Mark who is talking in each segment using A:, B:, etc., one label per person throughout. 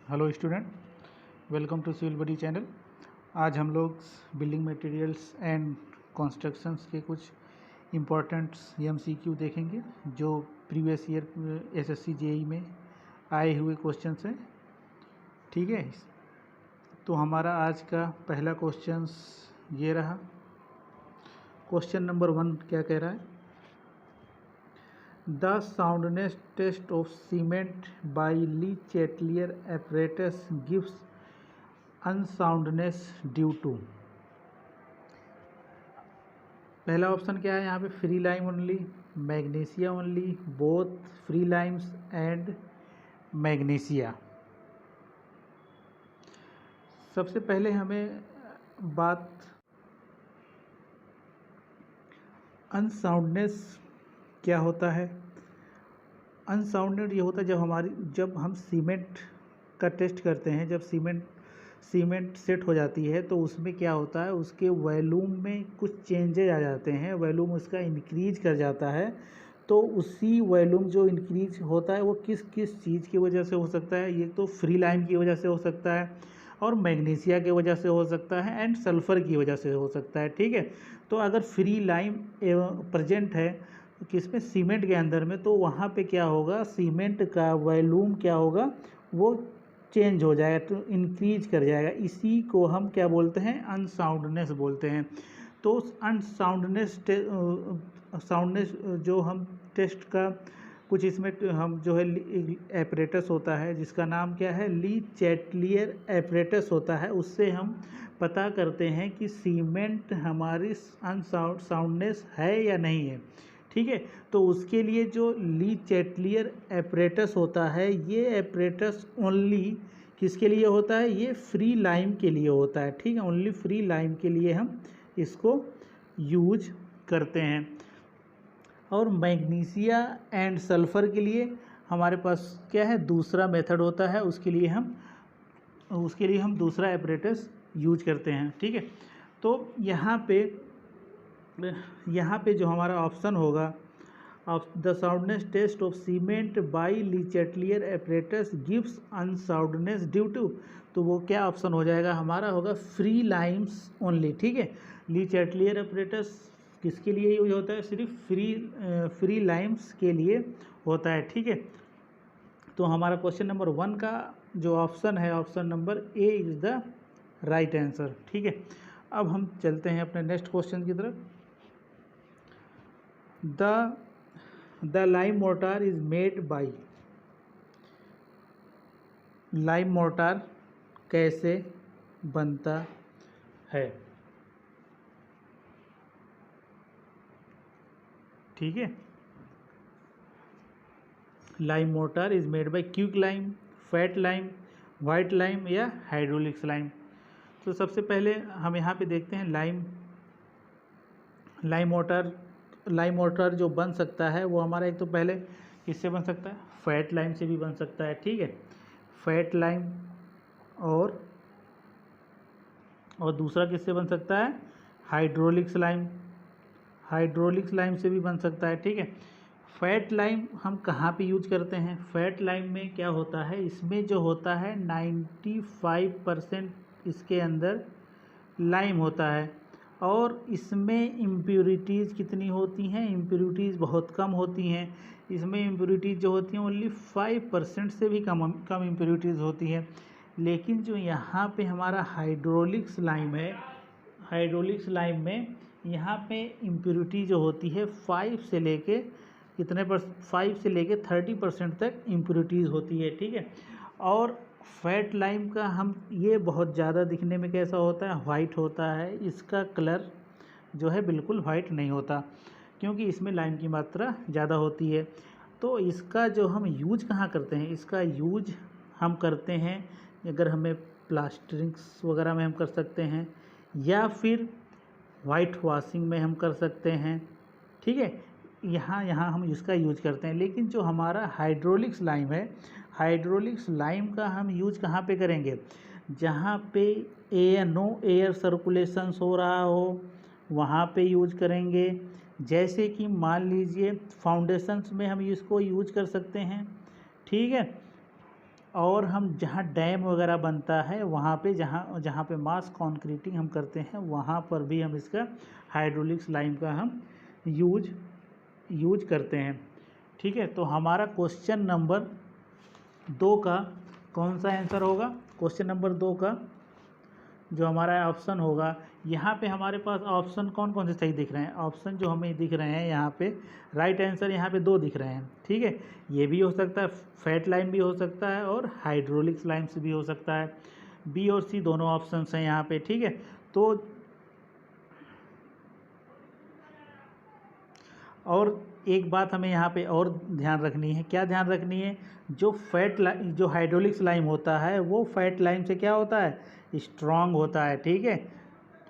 A: Hello student, welcome to civil buddy channel. आज हम लोग बिल्डिंग मटेरियल्स एंड कंस्ट्रक्शंस के कुछ इम्पोर्टेंट्स एमसीक्यू देखेंगे जो प्रीवियस ईयर एसएससी जेई में आए हुए क्वेश्चंस हैं। ठीक है, तो हमारा आज का पहला क्वेश्चंस ये रहा। क्वेश्चन नंबर 1 क्या कह रहा है? The soundness test of cement by Lee Chatelier apparatus gives unsoundness due to। पहला ऑप्शन क्या है यहाँ पे? Free lime only, magnesia only, both free Lyme's and magnesia. सबसे पहले हमें बात अनसाउंडनेस क्या होता है। अनसाउंडेड ये होता है जब हम सीमेंट का टेस्ट करते हैं, जब सीमेंट सेट हो जाती है तो उसमें क्या होता है, उसके वॉल्यूम में कुछ चेंजेज आ जाते हैं, वॉल्यूम उसका इंक्रीज कर जाता है। तो उसी वॉल्यूम जो इंक्रीज होता है वो किस किस चीज़ की वजह से हो सकता है? ये तो फ्री लाइम की वजह से हो सकता है, और मैग्नीशिया की वजह से हो सकता है, एंड सल्फ़र की वजह से हो सकता है। ठीक है, तो अगर फ्री लाइम प्रेजेंट है किसमें? सीमेंट के अंदर में, तो वहाँ पे क्या होगा, सीमेंट का वॉल्यूम क्या होगा, वो चेंज हो जाएगा, तो इंक्रीज कर जाएगा। इसी को हम क्या बोलते हैं? अनसाउंडनेस बोलते हैं। तो अनसाउंडनेस साउंडनेस जो हम टेस्ट का कुछ इसमें हम जो है एपरेटस होता है जिसका नाम क्या है? ली चैटलियर एपरेटस होता है। उससे हम पता करते हैं कि सीमेंट हमारी साउंडनेस है या नहीं है। ठीक है, तो उसके लिए जो ली चैटलियर एपरेटस होता है, ये एपरेटस ओनली किसके लिए होता है? ये फ्री लाइम के लिए होता है। ठीक है, ओनली फ्री लाइम के लिए हम इसको यूज करते हैं। और मैग्नीशिया एंड सल्फ़र के लिए हमारे पास क्या है? दूसरा मेथड होता है, उसके लिए हम दूसरा एपरेटस यूज करते हैं। ठीक है, तो यहाँ पे जो हमारा ऑप्शन होगा, the soundness test of cement by Le Chatelier apparatus gives unsoundness due to, तो वो क्या ऑप्शन हो जाएगा? हमारा होगा फ्री लाइम्स ओनली। ठीक है, ली चैटलियर एपरेटस किसके लिए यूज होता है? सिर्फ फ्री लाइम्स के लिए होता है। ठीक है, तो हमारा क्वेश्चन नंबर 1 का जो ऑप्शन है, option number A is the right answer. ठीक है, अब हम चलते हैं अपने नेक्स्ट क्वेश्चन की तरफ। The lime mortar is made by, lime mortar कैसे बनता है? ठीक है, lime mortar is made by quick lime, fat lime, white lime या हाइड्रोलिक्स लाइम। तो सबसे पहले हम यहाँ पे देखते हैं लाइम मोर्टार जो बन सकता है वो हमारा एक तो पहले किससे बन सकता है? फैट लाइम से भी बन सकता है। ठीक है, फैट लाइम और दूसरा किससे बन सकता है? हाइड्रोलिक्स लाइम से भी बन सकता है। ठीक है, फैट लाइम हम कहाँ पे यूज करते हैं? फैट लाइम में क्या होता है, इसमें जो होता है 95% इसके अंदर लाइम होता है, और इसमें इम्प्योरिटीज़ कितनी होती हैं? इम्प्योरिटीज़ बहुत कम होती हैं। इसमें इम्प्योरिटीज़ जो होती हैं ओनली 5% से भी कम इम्प्योरिटीज़ होती हैं। लेकिन जो यहाँ पे हमारा हाइड्रोलिक्स लाइम है, हाइड्रोलिक्स लाइम में यहाँ पे इम्प्योरिटी जो होती है 5 से लेके 30% तक इम्प्योरिटीज़ होती है। ठीक है, और फैट लाइम का हम ये बहुत ज़्यादा दिखने में कैसा होता है? वाइट होता है। इसका कलर जो है बिल्कुल वाइट नहीं होता, क्योंकि इसमें लाइम की मात्रा ज़्यादा होती है। तो इसका जो हम यूज कहाँ करते हैं? इसका यूज हम करते हैं अगर हमें प्लास्टरिंग्स वगैरह में हम कर सकते हैं, या फिर वाइट वॉशिंग में हम कर सकते हैं। ठीक है, यहाँ हम इसका यूज करते हैं। लेकिन जो हमारा हाइड्रोलिक्स लाइम है, हाइड्रोलिक्स लाइम का हम यूज कहाँ पे करेंगे? जहाँ पे नो एयर सर्कुलेशंस हो रहा हो वहाँ पे यूज करेंगे। जैसे कि मान लीजिए फाउंडेशंस में हम इसको यूज कर सकते हैं। ठीक है, और हम जहाँ डैम वगैरह बनता है वहाँ पे जहाँ जहाँ पे मास कॉन्क्रीटिंग हम करते हैं वहाँ पर भी हम इसका हाइड्रोलिक स्लाइम का हम यूज करते हैं। ठीक है, तो हमारा क्वेश्चन नंबर 2 का कौन सा आंसर होगा? क्वेश्चन नंबर 2 का जो हमारा ऑप्शन होगा, यहाँ पे हमारे पास ऑप्शन कौन कौन से सही दिख रहे हैं? ऑप्शन जो हमें दिख रहे हैं यहाँ पे, राइट आंसर यहाँ पे 2 दिख रहे हैं। ठीक है, ये भी हो सकता है, फैट लाइम भी हो सकता है और हाइड्रोलिक स्लाइम्स भी हो सकता है। बी और सी दोनों ऑप्शंस हैं यहाँ पे। ठीक है, तो और एक बात हमें यहाँ पे और ध्यान रखनी है। क्या ध्यान रखनी है? जो हाइड्रोलिक स्लाइम होता है वो फैट लाइम से क्या होता है? स्ट्रॉन्ग होता है। ठीक है,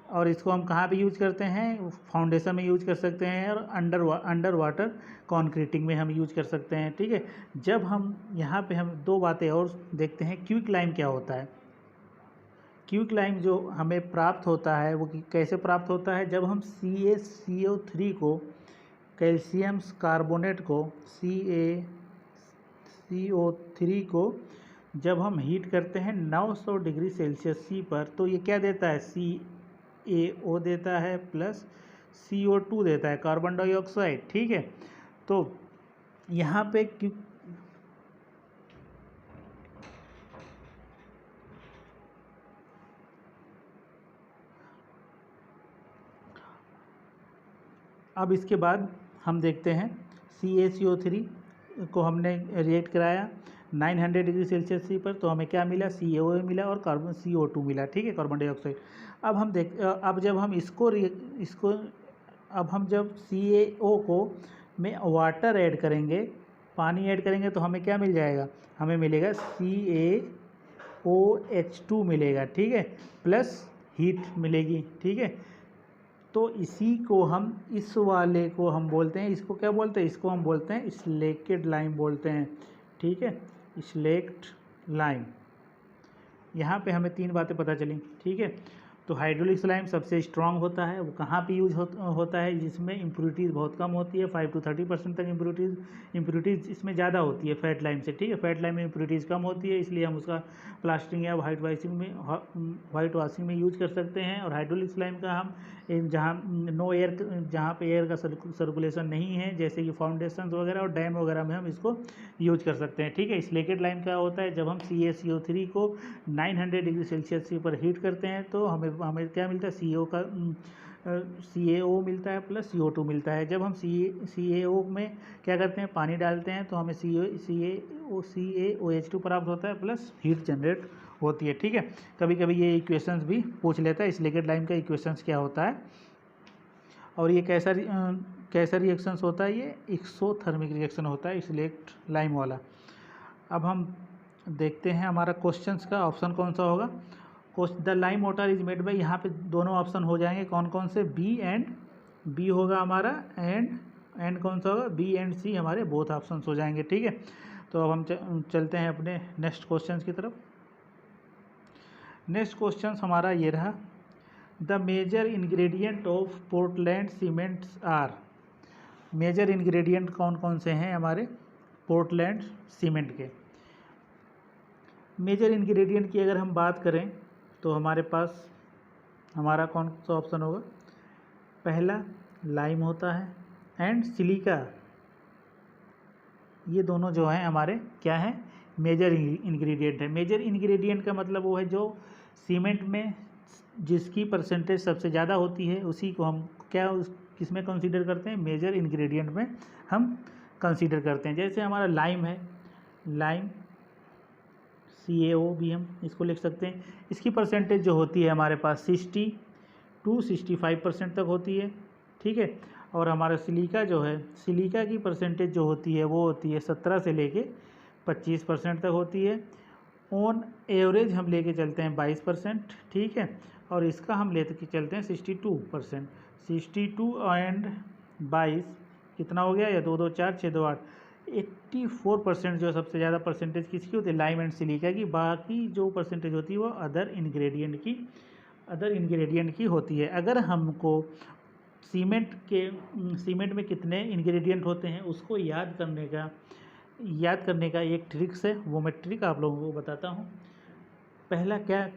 A: और इसको हम कहाँ पे यूज करते हैं? फाउंडेशन में यूज कर सकते हैं और अंडर वाटर कॉन्क्रीटिंग में हम यूज कर सकते हैं। ठीक है, जब हम यहाँ पे हम 2 बातें और देखते हैं। क्विक लाइम क्या होता है? क्विक लाइम जो हमें प्राप्त होता है वो कैसे प्राप्त होता है? जब हम CaCO3 को, कैल्शियम कार्बोनेट को, CaCO3 को जब हम हीट करते हैं 900 डिग्री सेल्सियस सी पर, तो ये क्या देता है? CaO देता है प्लस CO2 देता है, कार्बन डाइऑक्साइड। ठीक है, तो यहाँ पे अब इसके बाद हम देखते हैं CaCO3 को हमने रिएक्ट कराया 900 डिग्री सेल्सियस सी पर, तो हमें क्या मिला? CaO मिला और कार्बन CO2 मिला। ठीक है, कार्बन डाइऑक्साइड। अब जब हम जब CaO को में वाटर ऐड करेंगे, पानी ऐड करेंगे, तो हमें क्या मिल जाएगा? हमें मिलेगा CaOH2 मिलेगा। ठीक है, प्लस हीट मिलेगी। ठीक है, तो इसी को हम, इस वाले को हम बोलते हैं, इसको क्या बोलते हैं? इसको हम बोलते हैं स्लेकेड लाइम बोलते हैं। ठीक है, स्लेक्ड लाइम। यहाँ पे हमें 3 बातें पता चली। ठीक है, तो हाइड्रोलिक स्लाइम सबसे स्ट्रांग होता है। वो कहाँ पे यूज होता है? जिसमें इम्प्योरिटीज़ बहुत कम होती है, 5 to 30% तक इम्प्योरिटीज़ इसमें ज़्यादा होती है फैट लाइम से। ठीक है, फैट लाइम में इम्प्योरिटीज़ कम होती है, इसलिए हम उसका प्लास्टरिंग या वाइट वाशिंग में यूज कर सकते हैं। और हाइड्रोलिक स्लाइम का हम जहाँ पे एयर का सर्कुलेशन नहीं है, जैसे कि फाउंडेशन वगैरह और डैम वगैरह में हम इसको यूज कर सकते हैं। ठीक है, स्लेकेड लाइम क्या होता है? जब हम CaCO3 को 900 डिग्री सेल्सियस पर हीट करते हैं तो हमें क्या मिलता है? CaO मिलता है प्लस CO2 मिलता है। जब हम CaO में क्या करते हैं? पानी डालते हैं, तो हमें CaOH2 प्राप्त होता है प्लस हीट जनरेट होती है। ठीक है, कभी कभी ये इक्वेशंस भी पूछ लेता है, स्लेकेड लाइम का इक्वेशंस क्या होता है और ये कैसा रिएक्शंस होता है? ये एक्सोथर्मिक रिएक्शन होता है स्लेक्ड लाइम वाला। अब हम देखते हैं हमारा क्वेश्चंस का ऑप्शन कौन सा होगा। The lime water is made by, यहाँ पे दोनों ऑप्शन हो जाएंगे। कौन कौन से? बी होगा हमारा, एंड कौन सा होगा? बी एंड सी हमारे बोथ ऑप्शन हो जाएंगे। ठीक है, तो अब हम चलते हैं अपने नेक्स्ट क्वेश्चन की तरफ। नेक्स्ट क्वेश्चन हमारा ये रहा, the major ingredient of Portland cements are. Major ingredient कौन कौन से हैं हमारे पोर्टलैंड सीमेंट के? मेजर इंग्रेडिएंट की अगर हम बात करें तो हमारे पास हमारा कौन सा ऑप्शन होगा? पहला लाइम होता है एंड सिलिका, ये दोनों जो हैं हमारे क्या हैं? मेजर इंग्रेडिएंट है। मेजर इंग्रेडिएंट का मतलब वो है जो सीमेंट में जिसकी परसेंटेज सबसे ज़्यादा होती है, उसी को हम किसमें कंसीडर करते हैं? मेजर इंग्रेडिएंट में हम कंसीडर करते हैं। जैसे हमारा लाइम है, लाइम CaO भी हम इसको लिख सकते हैं। इसकी परसेंटेज जो होती है हमारे पास 60 to 65% तक होती है। ठीक है, और हमारा सिलिका जो है, सिलिका की परसेंटेज जो होती है वो होती है 17 से लेके 25% तक होती है। ऑन एवरेज हम लेके चलते हैं 22%। ठीक है, और इसका हम लेके चलते हैं 62%। 62 एंड 22 कितना हो गया? या 2 2 4 6 2 8, 84% जो सबसे ज़्यादा परसेंटेज किसकी होती है? लाइम एंड सिलिका की। बाकी जो परसेंटेज होती है वो अदर इंग्रेडिएंट की होती है। अगर हमको सीमेंट में कितने इंग्रेडिएंट होते हैं उसको याद करने का याद करने का एक ट्रिक्स है, वो मैं ट्रिक आप लोगों को बताता हूँ। पहला क्या,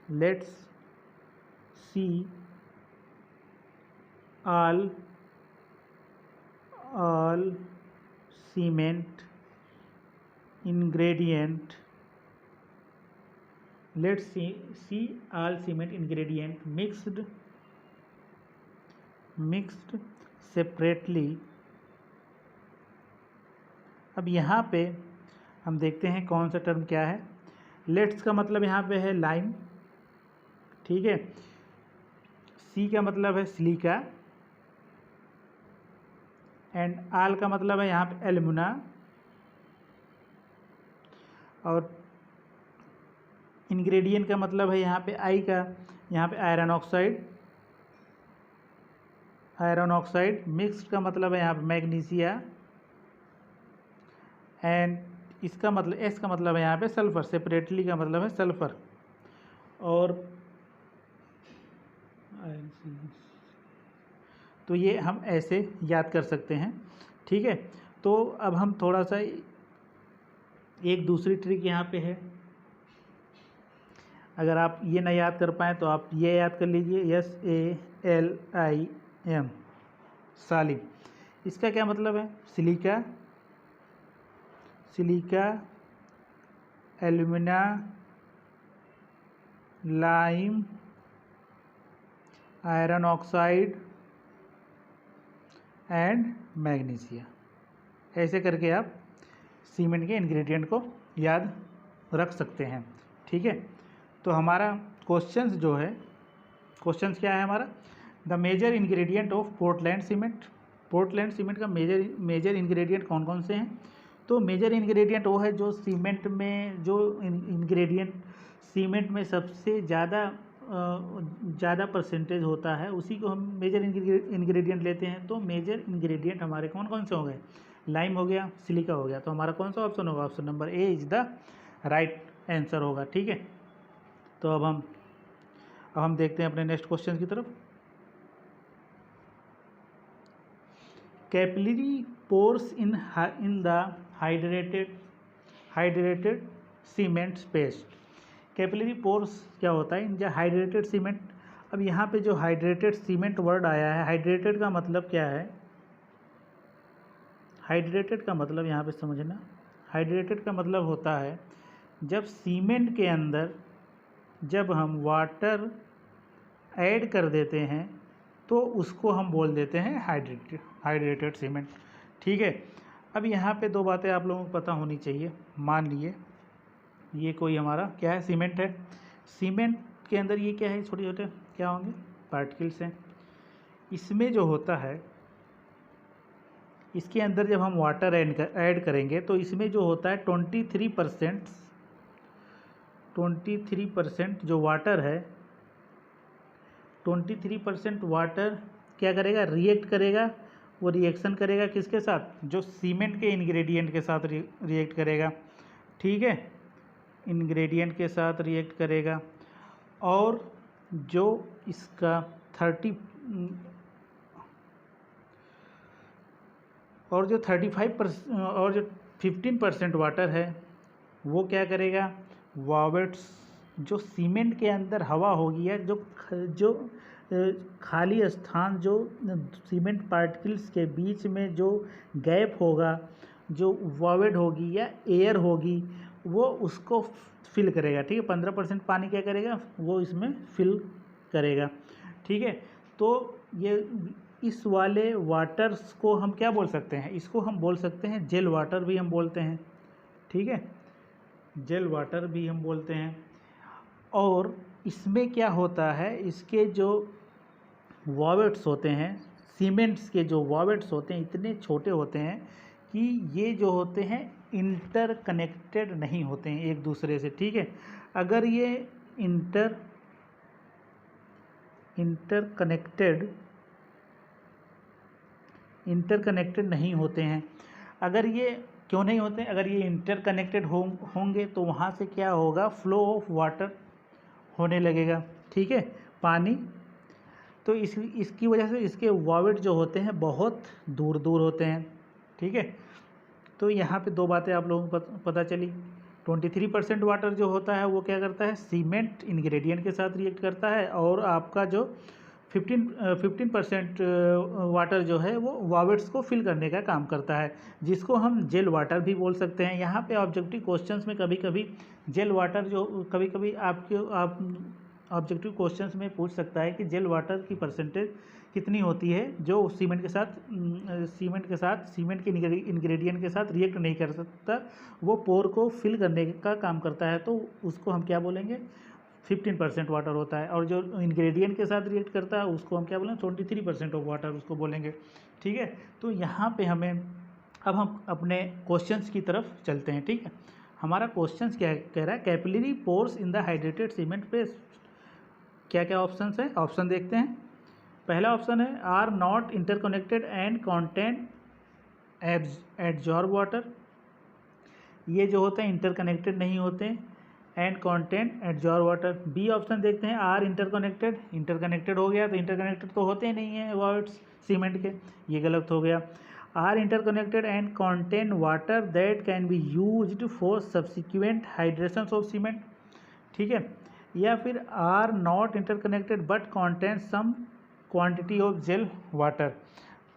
A: let's see all cement ingredient, let's see all cement ingredient mixed separately। अब यहाँ पे हम देखते हैं कौन सा टर्म क्या है। लेट्स का मतलब यहाँ पे है लाइम, ठीक है। सी का मतलब है सिलिका, एंड आल का मतलब है यहाँ पे एल्युमिना, और इंग्रेडिएंट का मतलब है यहाँ पे आई का, यहाँ पे आयरन ऑक्साइड, मिक्स्ड का मतलब है यहाँ पे मैग्नीशिया, एंड इसका मतलब एस का मतलब है यहाँ पे सल्फर, सेपरेटली का मतलब है सल्फर। और तो ये हम ऐसे याद कर सकते हैं, ठीक है। तो अब हम थोड़ा सा एक दूसरी ट्रिक यहाँ पे है, अगर आप ये ना याद कर पाएँ तो आप ये याद कर लीजिए, SALIM, सालिम। इसका क्या मतलब है, silica, alumina, lime, iron oxide and magnesia. ऐसे करके आप सीमेंट के इंग्रेडिएंट को याद रख सकते हैं, ठीक है। तो हमारा क्वेश्चंस जो है, क्वेश्चंस क्या है हमारा, the major ingredient of Portland cement का मेजर इंग्रेडिएंट कौन कौन से हैं। तो मेजर इंग्रेडिएंट वो है जो सीमेंट में, जो इंग्रेडिएंट सीमेंट में सबसे ज़्यादा परसेंटेज होता है, उसी को हम मेजर इंग्रेडिएंट लेते हैं। तो मेजर इंग्रेडिएंट हमारे कौन कौन से हो गए, लाइम हो गया, सिलिका हो गया। तो हमारा कौन सा ऑप्शन होगा, option number A is the right answer होगा, ठीक है। तो अब हम देखते हैं अपने नेक्स्ट क्वेश्चन की तरफ। Capillary pores in the hydrated cement paste. Capillary pores क्या होता है इन द हाइड्रेटेड सीमेंट। अब यहाँ पे जो हाइड्रेटेड सीमेंट वर्ड आया है, हाइड्रेटेड का मतलब क्या है, हाइड्रेटेड का मतलब यहाँ पे समझना, हाइड्रेटेड का मतलब होता है जब सीमेंट के अंदर जब हम वाटर ऐड कर देते हैं तो उसको हम बोल देते हैं हाइड्रेटेड सीमेंट, ठीक है। अब यहाँ पे दो बातें आप लोगों को पता होनी चाहिए। मान लिए ये कोई हमारा क्या है, सीमेंट है, सीमेंट के अंदर ये क्या है, छोटे छोटे क्या होंगे, पार्टिकल्स हैं। इसमें जो होता है, इसके अंदर जब हम वाटर ऐड करेंगे तो इसमें जो होता है 23% जो वाटर है, 23% वाटर क्या करेगा, रिएक्ट करेगा। वो रिएक्शन करेगा किसके साथ, जो सीमेंट के इंग्रेडिएंट के साथ रिएक्ट करेगा, ठीक है, इंग्रेडिएंट के साथ रिएक्ट करेगा। और जो इसका 35% और जो 15% वाटर है वो क्या करेगा, वॉवेट्स, जो सीमेंट के अंदर हवा होगी या जो खाली स्थान, जो सीमेंट पार्टिकल्स के बीच में जो गैप होगा, जो वॉवेड होगी या एयर होगी, वो उसको फिल करेगा, ठीक है। 15% पानी क्या करेगा, वो इसमें फिल करेगा, ठीक है। तो ये इस वाले वाटर्स को हम क्या बोल सकते हैं, इसको हम बोल सकते हैं जेल वाटर भी हम बोलते हैं, ठीक है, जेल वाटर भी हम बोलते हैं। और इसमें क्या होता है, इसके जो वॉवेट्स होते हैं, सीमेंट्स के जो वॉवेट्स होते हैं इतने छोटे होते हैं कि ये जो होते हैं इंटरकनेक्टेड नहीं होते हैं एक दूसरे से, ठीक है। अगर ये इंटरकनेक्टेड नहीं होते हैं, अगर ये क्यों नहीं होते, अगर ये इंटरकनेक्टेड होंगे तो वहाँ से क्या होगा, फ्लो ऑफ वाटर होने लगेगा, ठीक है, पानी। तो इसकी वजह से इसके वॉवेट जो होते हैं बहुत दूर दूर होते हैं, ठीक है। तो यहाँ पे दो बातें आप लोगों को पता चली। 23% वाटर जो होता है वो क्या करता है, सीमेंट इंग्रेडिएंट के साथ रिएक्ट करता है, और आपका जो 15% वाटर जो है वो वॉवेट्स को फिल करने का काम करता है, जिसको हम जेल वाटर भी बोल सकते हैं। यहाँ पे ऑब्जेक्टिव क्वेश्चंस में कभी कभी जेल वाटर जो कभी कभी आप ऑब्जेक्टिव क्वेश्चंस में पूछ सकता है कि जेल वाटर की परसेंटेज कितनी होती है जो सीमेंट के इंग्रेडिएंट के साथ रिएक्ट नहीं कर सकता, वो पोर को फिल करने का काम करता है, तो उसको हम क्या बोलेंगे, 15% वाटर होता है। और जो इंग्रेडिएंट के साथ रिएक्ट करता है उसको हम क्या बोलेंगे, 23% ऑफ वाटर उसको बोलेंगे। ठीक है, तो यहाँ पे हमें अब हम अपने क्वेश्चंस की तरफ चलते हैं। ठीक है, हमारा क्वेश्चंस क्या कह रहा है, capillary pores in the hydrated cement पे क्या क्या ऑप्शन है, ऑप्शन देखते हैं। पहला ऑप्शन है are not interconnected and content absorb water, ये जो होते हैं इंटरकनेक्टेड नहीं होते, and content absorb water. B option देखते हैं आर इंटरकनेक्टेड हो गया, तो इंटरकनेक्टेड तो होते नहीं हैं वर्ड्स सीमेंट के, ये गलत हो गया। Are interconnected and content water that can be used for subsequent hydration of cement. ठीक है, या फिर are not interconnected but content some quantity of gel water.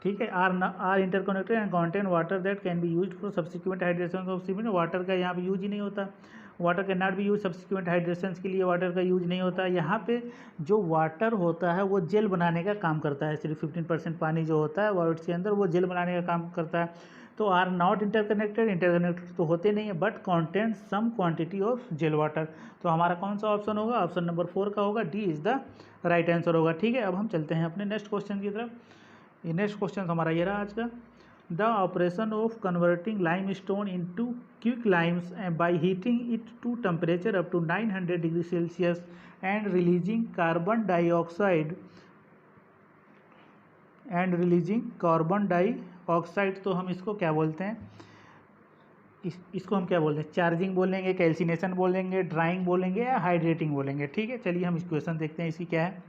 A: ठीक है, are interconnected and content water that can be used for subsequent hydration of cement. Water का यहाँ पे use ही नहीं होता, water can not be use subsequent hydration के लिए वाटर का यूज नहीं होता। यहाँ पे जो वाटर होता है वो जेल बनाने का काम करता है, सिर्फ 15% पानी जो होता है वॉल्यूम्स के अंदर वो जेल बनाने का काम करता है। तो आर नॉट इंटरकनेक्टेड तो होते नहीं है, but content some quantity of gel water. तो हमारा कौन सा ऑप्शन होगा, ऑप्शन नंबर 4 का होगा, D is the right answer होगा। ठीक है, अब हम चलते हैं अपने नेक्स्ट क्वेश्चन की तरफ। नेक्स्ट क्वेश्चन हमारा ये रहा आज का, the operation of converting lime stone into quick limes by heating it to temperature up to 900 degree Celsius and releasing carbon dioxide तो हम इसको क्या बोलते हैं, इसको हम क्या बोलते हैं, चार्जिंग बोलेंगे, कैल्सिनेशन बोलेंगे, ड्राइंग बोलेंगे या हाइड्रेटिंग बोलेंगे। ठीक है, चलिए हम इक्वेशन देखते हैं इसकी क्या है।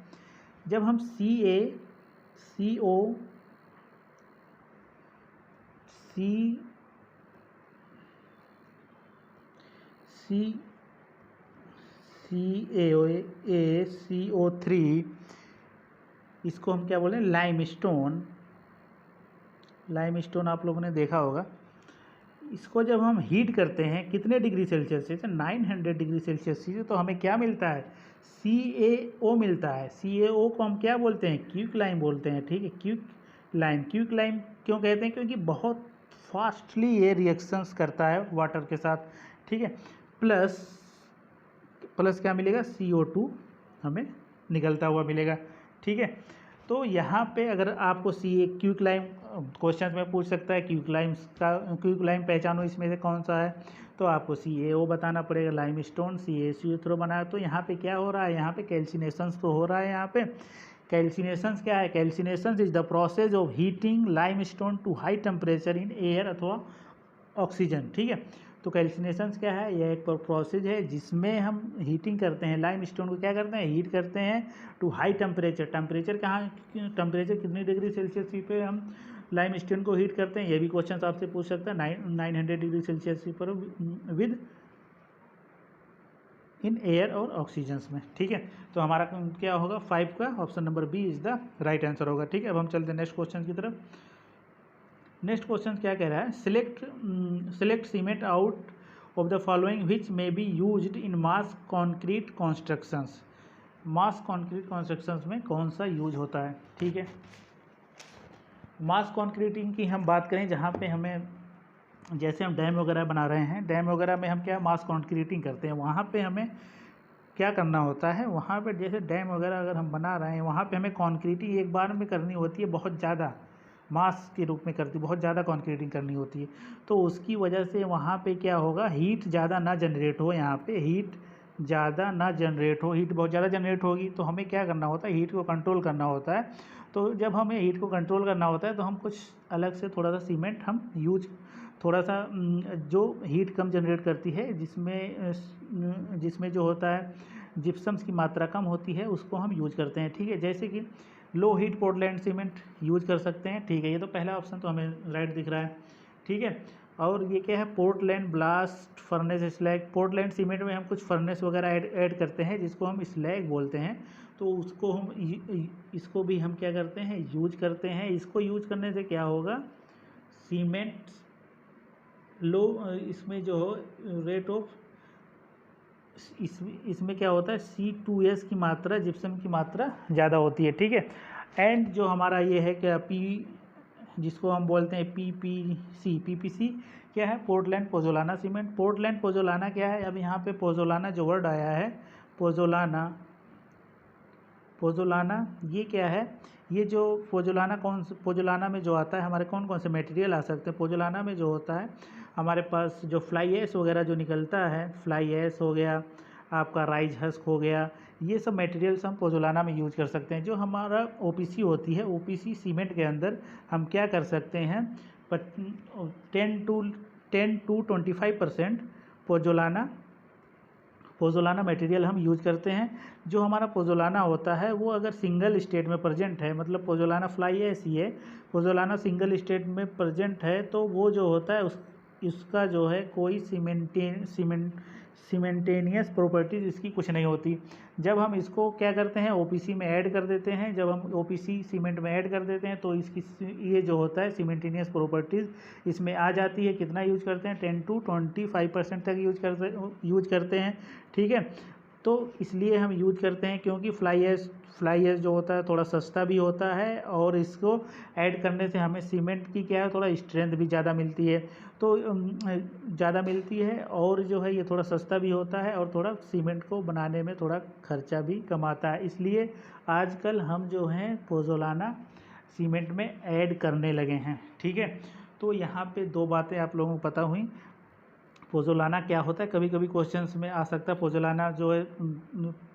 A: जब हम CaCO3 इसको हम क्या बोलें, लाइमस्टोन आप लोगों ने देखा होगा। इसको जब हम हीट करते हैं कितने डिग्री सेल्सियस से, 900 डिग्री सेल्सियस से, तो हमें क्या मिलता है, CaO मिलता है। CaO को हम क्या बोलते हैं, क्विक लाइम बोलते हैं। ठीक है, क्विक लाइम क्यों कहते हैं, क्योंकि बहुत फास्टली ये रिएक्शंस करता है वाटर के साथ। ठीक है, प्लस क्या मिलेगा, CO2 हमें निकलता हुआ मिलेगा। ठीक है, तो यहाँ पे अगर आपको क्विक लाइम क्वेश्चन में पूछ सकता है, क्विक लाइम पहचानो इसमें से कौन सा है, तो आपको CaO बताना पड़ेगा। लाइमस्टोन CaCO3 बनाया, तो यहाँ पे क्या हो रहा है, यहाँ पे कैल्सिनेशंस तो हो रहा है। यहाँ पे कैल्सिनेशंस क्या है, calcinations is the process of heating limestone to high temperature in air अथवा ऑक्सीजन। ठीक है, तो कैल्सिनेशंस क्या है, यह एक प्रोसेस है जिसमें हम हीटिंग करते हैं, लाइमस्टोन को क्या करते हैं, हीट करते हैं टू हाई टेम्परेचर। टेम्परेचर कितनी डिग्री सेल्सियस पे हम लाइमस्टोन को हीट करते हैं, ये भी क्वेश्चन आपसे पूछ सकता है। 900 डिग्री सेल्सियस पर विद इन एयर और ऑक्सीजन में। ठीक है, तो हमारा क्या होगा, 5 का option number B is the right answer होगा। ठीक है, अब हम चलते हैं नेक्स्ट क्वेश्चन की तरफ। नेक्स्ट क्वेश्चन क्या कह रहा है, select cement out of the following which may be used in mass concrete constructions. Mass concrete constructions में कौन सा यूज होता है। ठीक है, मास कॉन्क्रीटिंग की हम बात करें, जहाँ पे हमें जैसे हम डैम वगैरह बना रहे हैं, डैम वगैरह में हम क्या मास कॉन्क्रीटिंग करते हैं, वहाँ पे हमें क्या करना होता है, वहाँ पे जैसे डैम वगैरह अगर हम बना रहे हैं, वहाँ पे हमें कॉन्क्रीटिंग एक बार में करनी होती है, बहुत ज़्यादा मास के रूप में बहुत ज़्यादा कॉन्क्रीटिंग करनी होती है। तो उसकी वजह से वहाँ पे क्या होगा, हीट ज़्यादा ना जनरेट हो, यहाँ पे हीट ज़्यादा ना जनरेट हो, हीट बहुत ज़्यादा जनरेट होगी तो हमें क्या करना होता है, हीट को कंट्रोल करना होता है। तो जब हमें हीट को कंट्रोल करना होता है तो हम कुछ अलग से थोड़ा सा सीमेंट हम यूज, थोड़ा सा जो हीट कम जनरेट करती है, जिसमें जो होता है जिप्सम्स की मात्रा कम होती है, उसको हम यूज करते हैं। ठीक है, जैसे कि low heat Portland cement use कर सकते हैं। ठीक है, ये तो पहला ऑप्शन तो हमें राइट दिख रहा है। ठीक है, और ये क्या है, Portland blast furnace slag. Portland cement में हम कुछ फर्नेस वगैरह ऐड करते हैं जिसको हम स्लैग बोलते हैं, तो उसको हम इसको भी हम क्या करते हैं, यूज करते हैं। इसको यूज करने से क्या होगा, सीमेंट लो, इसमें जो रेट ऑफ इसमें क्या होता है, C2S की मात्रा, जिप्सम की मात्रा ज़्यादा होती है, ठीक है। एंड जो हमारा ये है क्या, जिसको हम बोलते हैं PPC क्या है, Portland pozzolana cement. Portland pozzolana क्या है, अब यहाँ पे पोजोलाना जो वर्ड आया है, पोजोलाना ये क्या है, ये जो पोजोलाना में जो आता है, हमारे कौन कौन से मटेरियल आ सकते हैं पोजोलाना में जो होता है, हमारे पास जो फ्लाई ऐश वगैरह जो निकलता है, फ्लाई ऐश हो गया, आपका राइज हस्क हो गया, ये सब मटेरियल्स हम पोजोलाना में यूज कर सकते हैं। जो हमारा OPC होती है, OPC सीमेंट के अंदर हम क्या कर सकते हैं, 10 to 25% पोजोलाना मटेरियल हम यूज करते हैं। जो हमारा पोजोलाना होता है वो अगर सिंगल स्टेट में प्रेजेंट है, मतलब पोजोलाना फ्लाई ऐसी है, पोजोलाना सिंगल स्टेट में प्रेजेंट है, तो वो जो होता है उसका जो है कोई सीमेंटेनियस प्रॉपर्टीज इसकी कुछ नहीं होती। जब हम इसको क्या करते हैं, OPC में ऐड कर देते हैं, जब हम OPC सीमेंट में ऐड कर देते हैं तो इसकी ये जो होता है सीमेंटेनियस प्रॉपर्टीज़ इसमें आ जाती है। कितना यूज करते हैं, 10 to 25% तक यूज करते हैं, ठीक है। तो इसलिए हम यूज करते हैं क्योंकि फ्लाई ऐश जो होता है थोड़ा सस्ता भी होता है, और इसको ऐड करने से हमें सीमेंट की क्या है, थोड़ा स्ट्रेंथ भी ज़्यादा मिलती है, तो ज़्यादा मिलती है, और जो है ये थोड़ा सस्ता भी होता है, और थोड़ा सीमेंट को बनाने में थोड़ा खर्चा भी कम आता है। इसलिए आजकल हम जो हैं पोजोलाना सीमेंट में ऐड करने लगे हैं, ठीक है। तो यहाँ पे दो बातें आप लोगों को पता हुई। पोजोलाना क्या होता है, कभी कभी क्वेश्चंस में आ सकता है। पोजोलाना जो है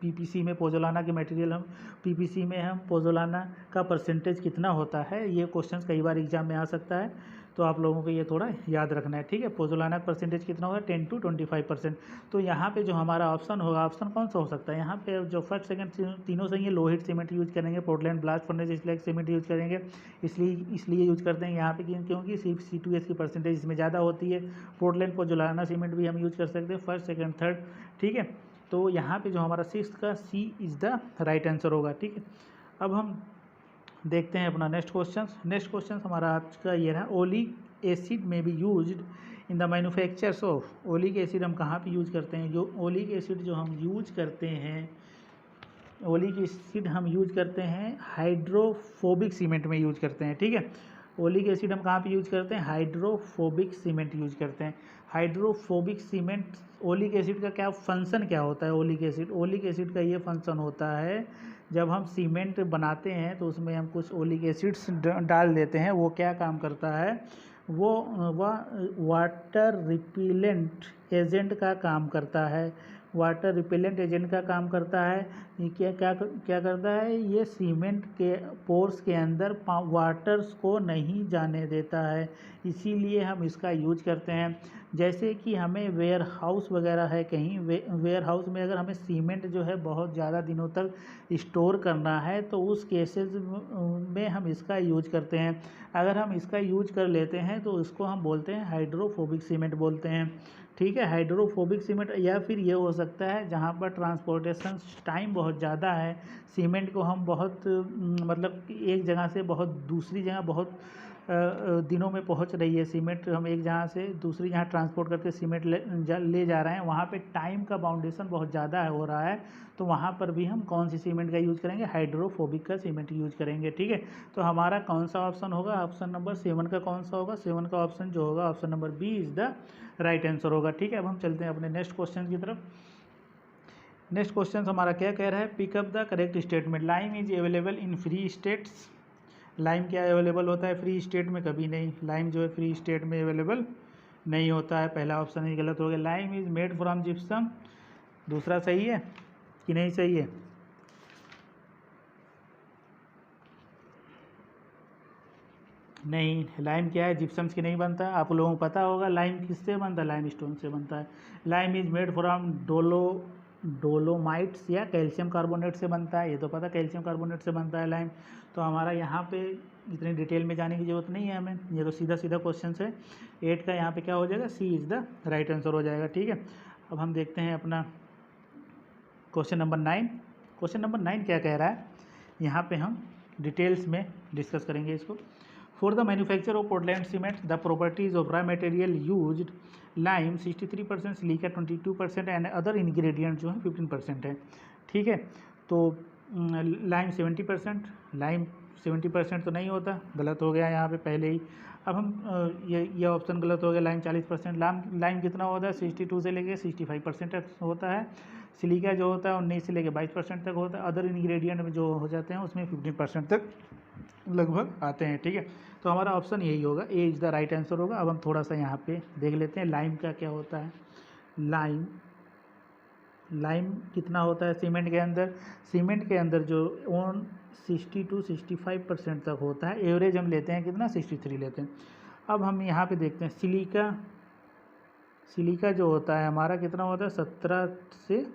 A: PPC में पोजोलाना के मटेरियल हम PPC में हम पोजोलाना का परसेंटेज कितना होता है, ये क्वेश्चंस कई बार एग्जाम में आ सकता है, तो आप लोगों को ये थोड़ा याद रखना है, ठीक है। पोजोलाना का परसेंटेज कितना होगा, 10 to 25%। तो यहाँ पे जो हमारा ऑप्शन होगा, ऑप्शन कौन सा हो सकता है, यहाँ पे जो फर्स्ट सेकंड तीनों सही है। लोहित सीमेंट यूज करेंगे, Portland blast furnace slag cement use करेंगे, इसलिए यूज करते हैं यहाँ पे क्योंकि C2S की परसेंटेज इसमें ज़्यादा होती है। पोर्टलैंड पोजोलाना सीमेंट भी हम यूज कर सकते हैं, फर्स्ट सेकंड थर्ड, ठीक है। तो यहाँ पे जो हमारा 6th का C is the right answer होगा, ठीक है। अब हम देखते हैं अपना नेक्स्ट क्वेश्चन हमारा आज का ये रहा, ओलिक एसिड में be used in the manufactures of. Oleic acid हम कहाँ पे यूज करते हैं, जो ओलिक एसिड जो हम यूज करते हैं, ओलिक एसिड हम यूज करते हैं हाइड्रोफोबिक सीमेंट में यूज करते हैं, ठीक है। ओलिक एसिड हम कहाँ पे यूज करते हैं, हाइड्रोफोबिक सीमेंट यूज करते हैं। हाइड्रोफोबिक सीमेंट, ओलिक एसिड का क्या फंक्शन क्या होता है, ओलिक एसिड का ये फंक्शन होता है, जब हम सीमेंट बनाते हैं तो उसमें हम कुछ ओलिक एसिड्स डाल देते हैं। वो क्या काम करता है, वो वाटर रिपेलेंट एजेंट का काम करता है, वाटर रिपेलेंट एजेंट का काम करता है। ये क्या करता है, ये सीमेंट के पोर्स के अंदर वाटर्स को नहीं जाने देता है, इसीलिए हम इसका यूज करते हैं। जैसे कि हमें वेयर हाउस वगैरह है कहीं, वेयर हाउस में अगर हमें सीमेंट जो है बहुत ज़्यादा दिनों तक स्टोर करना है तो उस केसेस में हम इसका यूज करते हैं। अगर हम इसका यूज कर लेते हैं तो इसको हम बोलते हैं हाइड्रोफोबिक सीमेंट बोलते हैं, ठीक है। हाइड्रोफोबिक सीमेंट, या फिर ये हो सकता है जहाँ पर ट्रांसपोर्टेशन टाइम बहुत ज़्यादा है, सीमेंट को हम बहुत मतलब एक जगह से बहुत दूसरी जगह बहुत दिनों में पहुंच रही है सीमेंट, हम एक जगह से दूसरी जगह ट्रांसपोर्ट करके सीमेंट ले जा रहे हैं, वहाँ पे टाइम का बाउंडेशन बहुत ज़्यादा हो रहा है, तो वहाँ पर भी हम कौन सी सीमेंट का यूज़ करेंगे, हाइड्रोफोबिक का सीमेंट यूज़ करेंगे, ठीक है। तो हमारा कौन सा ऑप्शन होगा, ऑप्शन नंबर 7 का कौन सा होगा, 7 का ऑप्शन जो होगा option number B is the right answer होगा, ठीक है। अब हम चलते हैं अपने नेक्स्ट क्वेश्चन की तरफ। नेक्स्ट क्वेश्चन हमारा क्या कह रहा है, pick up the correct statement. Lime is available in free states. Lime क्या अवेलेबल होता है फ्री स्टेट में, कभी नहीं। लाइम जो है फ्री स्टेट में अवेलेबल नहीं होता है, पहला ऑप्शन ही गलत हो गया। Lime is made from gypsum, दूसरा सही है कि नहीं सही है, नहीं। लाइम क्या है, जिप्सम की नहीं बनता। आप लोगों को पता होगा लाइम किससे बनता है, लाइम स्टोन से बनता है। Lime is made from dolomites या कैल्शियम कार्बोनेट से बनता है, ये तो पता कैल्शियम कार्बोनेट से बनता है लाइम। तो हमारा यहाँ पे इतनी डिटेल में जाने की ज़रूरत नहीं है हमें, ये तो सीधा सीधा क्वेश्चन है। 8 का यहाँ पे क्या हो जाएगा, सी इज़ द राइट आंसर हो जाएगा। ठीक है, अब हम देखते हैं अपना क्वेश्चन नंबर 9। क्वेश्चन नंबर 9 क्या कह रहा है, यहाँ पे हम डिटेल्स में डिस्कस करेंगे इसको। For the manufacture of Portland cement the properties of raw material used lime 63%, silica 22% and other ingredient जो है 15% है। ठीक है, तो लाइम 70%, लाइम 70% तो नहीं होता, गलत हो गया यहाँ पे पहले ही। अब हम ये ऑप्शन गलत हो गया, लाइम 40%। लाइम कितना होता है, 62 से लेके 65% तक होता है। सिलिका जो होता है 19 से लेके 22% तक होता है। अदर इंग्रेडिएंट में जो हो जाते हैं उसमें 15% तक लगभग आते हैं। ठीक है, तो हमारा ऑप्शन यही होगा, A is the right answer होगा। अब हम थोड़ा सा यहाँ पे देख लेते हैं लाइम का क्या होता है। लाइम कितना होता है सीमेंट के अंदर, सीमेंट के अंदर जो 60 to 65% तक होता है। एवरेज हम लेते हैं कितना, 63 लेते हैं। अब हम यहाँ पे देखते हैं सिलिका जो होता है हमारा कितना होता है, 17 से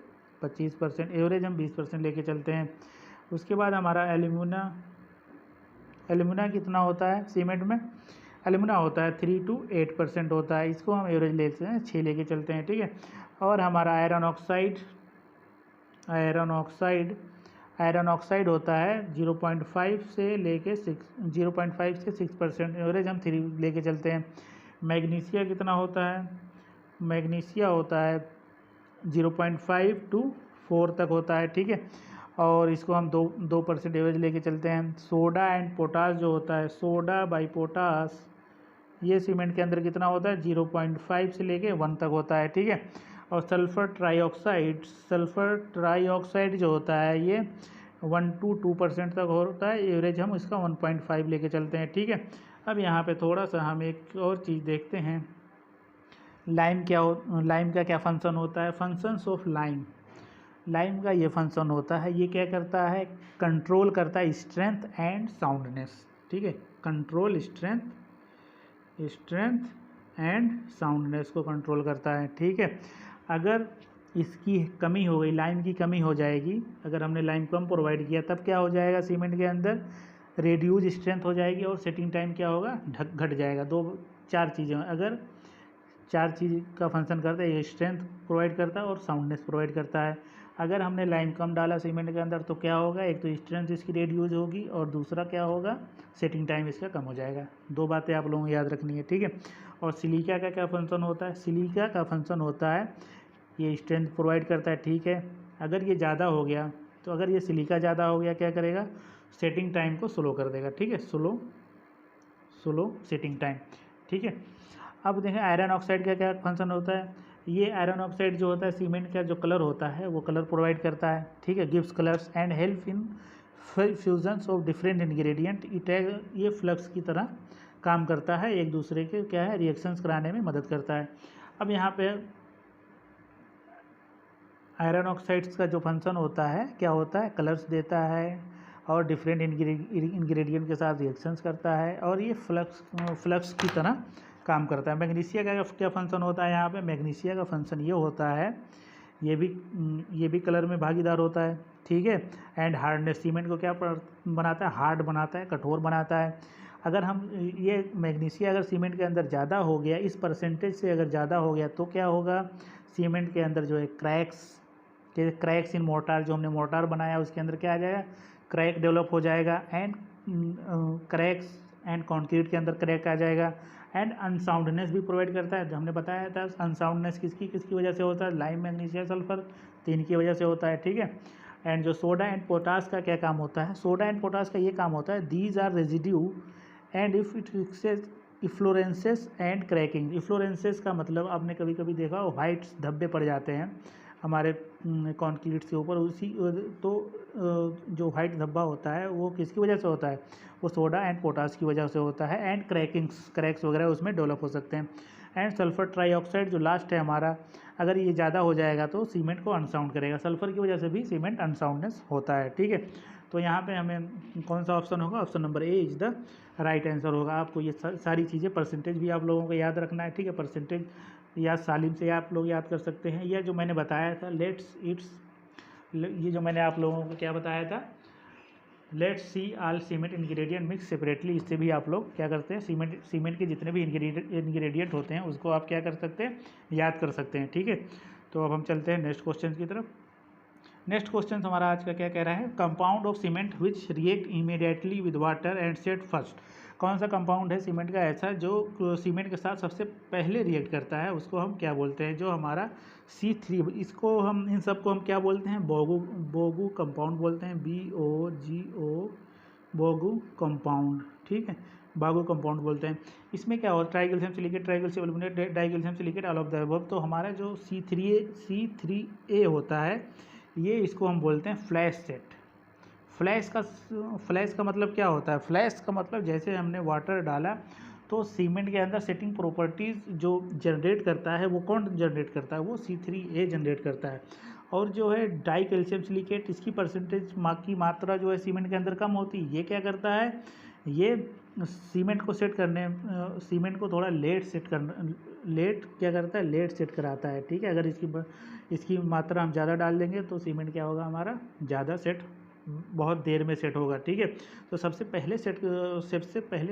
A: 25%, एवरेज हम 20% लेके चलते हैं। उसके बाद हमारा एल्यूमिना कितना होता है सीमेंट में, एल्यूमिना होता है 3 to 8% होता है, इसको हम एवरेज लेते हैं 6 लेके चलते हैं। ठीक है, और हमारा आयरन ऑक्साइड होता है 0.5 से लेके 6% एवरेज हम 3 लेके चलते हैं। मैग्नीशिया कितना होता है, मैग्नीशिया होता है 0.5 to 4 तक होता है। ठीक है, और इसको हम 2% एवरेज लेके चलते हैं। सोडा एंड पोटास जो होता है, सोडा बाई पोटास, ये सीमेंट के अंदर कितना होता है, 0.5 से लेके 1 तक होता है। ठीक है, और सल्फ़र ट्राईऑक्साइड जो होता है ये 1 to 2% तक होता है, एवरेज हम इसका 1.5 लेके चलते हैं। ठीक है, अब यहाँ पे थोड़ा सा हम एक और चीज़ देखते हैं, लाइम का क्या फंक्शन होता है। फंक्शंस ऑफ लाइम का ये फंक्शन होता है, ये क्या करता है, कंट्रोल करता है स्ट्रेंथ एंड साउंडनेस। ठीक है, कंट्रोल स्ट्रेंथ एंड साउंडनेस को कंट्रोल करता है। ठीक है, अगर इसकी कमी हो गई, लाइम की कमी हो जाएगी, अगर हमने लाइम कम प्रोवाइड किया तब क्या हो जाएगा, सीमेंट के अंदर रेड्यूज स्ट्रेंथ हो जाएगी और सेटिंग टाइम क्या होगा, घट जाएगा। 4 चीज़ें, अगर 4 चीज़ का फंक्शन करता है, ये स्ट्रेंथ प्रोवाइड करता है और साउंडनेस प्रोवाइड करता है। अगर हमने लाइम कम डाला सीमेंट के अंदर तो क्या होगा, एक तो स्ट्रेंथ इसकी रेड्यूज होगी और दूसरा क्या होगा, सेटिंग टाइम इसका कम हो जाएगा। 2 बातें आप लोगों को याद रखनी है। ठीक है, और सिलिका का क्या फंक्शन होता है, सिलिका का फंक्शन होता है ये स्ट्रेंथ प्रोवाइड करता है। ठीक है, अगर ये ज़्यादा हो गया, तो अगर ये सिलिका ज़्यादा हो गया क्या करेगा, सेटिंग टाइम को स्लो कर देगा। ठीक है, स्लो सेटिंग टाइम। ठीक है, अब देखें आयरन ऑक्साइड का क्या फंक्शन होता है। ये आयरन ऑक्साइड जो होता है सीमेंट का जो कलर होता है वो कलर प्रोवाइड करता है। ठीक है, gives colours and help in fusions of different ingredient. ये फ्लक्स की तरह काम करता है, एक दूसरे के क्या है रिएक्शंस कराने में मदद करता है। अब यहाँ पे आयरन ऑक्साइड्स का जो फंक्शन होता है क्या होता है, कलर्स देता है और डिफरेंट इंग्रेडिएंट के साथ रिएक्शंस करता है और ये फ्लक्स की तरह काम करता है। मैग्नीशिया का क्या फंक्शन होता है, यहाँ पे मैग्नीशिया का फंक्शन ये होता है, ये भी कलर में भागीदार होता है। ठीक है, एंड हार्डनेस, सीमेंट को क्या बनाता है, हार्ड बनाता है, कठोर बनाता है। अगर हम ये मैग्नीशिया अगर सीमेंट के अंदर ज़्यादा हो गया, इस परसेंटेज से अगर ज़्यादा हो गया तो क्या होगा, सीमेंट के अंदर जो है क्रैक्स इन मोर्टार, जो हमने मोर्टार बनाया उसके अंदर क्या आ जाएगा, क्रैक डेवलप हो जाएगा। एंड क्रैक्स एंड कंक्रीट के अंदर क्रैक आ जाएगा। एंड अनसाउंडनेस भी प्रोवाइड करता है, जो हमने बताया था अनसाउंडनेस किसकी वजह से होता है, लाइम मैग्नीशिया सल्फर, 3 की वजह से होता है। ठीक है, एंड जो सोडा एंड पोटास का क्या काम होता है, सोडा एंड पोटास का ये काम होता है, these are residue and if it fixes efflorescences and cracking. Efflorescences का मतलब आपने कभी कभी देखा वाइट धब्बे पड़ जाते हैं हमारे कंक्रीट के ऊपर, उसी तो जो वाइट धब्बा होता है वो किसकी वजह से होता है, वो सोडा एंड पोटास की वजह से होता है। एंड क्रैक्स वगैरह उसमें डेवलप हो सकते हैं। एंड सल्फर ट्राईऑक्साइड जो लास्ट है हमारा, अगर ये ज़्यादा हो जाएगा तो सीमेंट को अनसाउंड करेगा, सल्फर की वजह से भी सीमेंट अनसाउंडनेस होता है। ठीक है, तो यहाँ पे हमें कौन सा ऑप्शन होगा, option number A is the right answer होगा। आपको ये सारी चीज़ें परसेंटेज भी आप लोगों को याद रखना है। ठीक है, परसेंटेज या सालिम से आप लोग याद कर सकते हैं, या जो मैंने बताया था ये जो मैंने आप लोगों को क्या बताया था, let's see all cement ingredient mix separately. इससे भी आप लोग क्या करते हैं, सीमेंट के जितने भी इंग्रेडिएंट होते हैं उसको आप क्या कर सकते हैं, याद कर सकते हैं। ठीक है, तो अब हम चलते हैं नेक्स्ट क्वेश्चन की तरफ। नेक्स्ट क्वेश्चन हमारा आज का क्या कह रहा है, compound of cement which react immediately with water and set first. कौन सा कंपाउंड है सीमेंट का ऐसा जो सीमेंट के साथ सबसे पहले रिएक्ट करता है, उसको हम क्या बोलते हैं, जो हमारा C3, इसको हम इन सब को हम क्या बोलते हैं, बोगू कंपाउंड बोलते हैं, BOGO, बोगू कंपाउंड। ठीक है, बागो कंपाउंड बोलते हैं। इसमें क्या होता है, tricalcium silicate, tricalcium aluminate, dicalcium silicate, all of the above. तो हमारा जो C3A होता है, ये इसको हम बोलते हैं फ्लैश सेट। फ्लैश का मतलब क्या होता है, फ्लैश का मतलब जैसे हमने वाटर डाला तो सीमेंट के अंदर सेटिंग प्रॉपर्टीज़ जो जनरेट करता है वो कौन जनरेट करता है, वो C3A जनरेट करता है। और जो है डाई कैल्शियम सिलिकेट, इसकी परसेंटेज की मात्रा जो है सीमेंट के अंदर कम होती है, ये क्या करता है, ये सीमेंट को सेट करने, सीमेंट को थोड़ा लेट क्या करता है, लेट सेट कराता है। ठीक है, अगर इसकी मात्रा हम ज़्यादा डाल देंगे तो सीमेंट क्या होगा हमारा, ज़्यादा सेट, बहुत देर में सेट होगा। ठीक है, तो सबसे पहले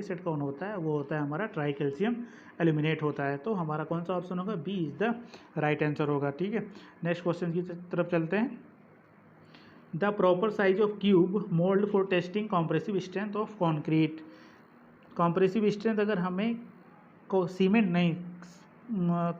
A: सेट कौन होता है, वो होता है हमारा ट्राई कैल्शियम एल्यूमिनेट होता है। तो हमारा कौन सा ऑप्शन होगा, B is the right answer होगा। ठीक है, नेक्स्ट क्वेश्चन की तरफ चलते हैं। The proper size of cube mould for testing compressive strength of concrete. Compressive strength अगर हमें सीमेंट नहीं,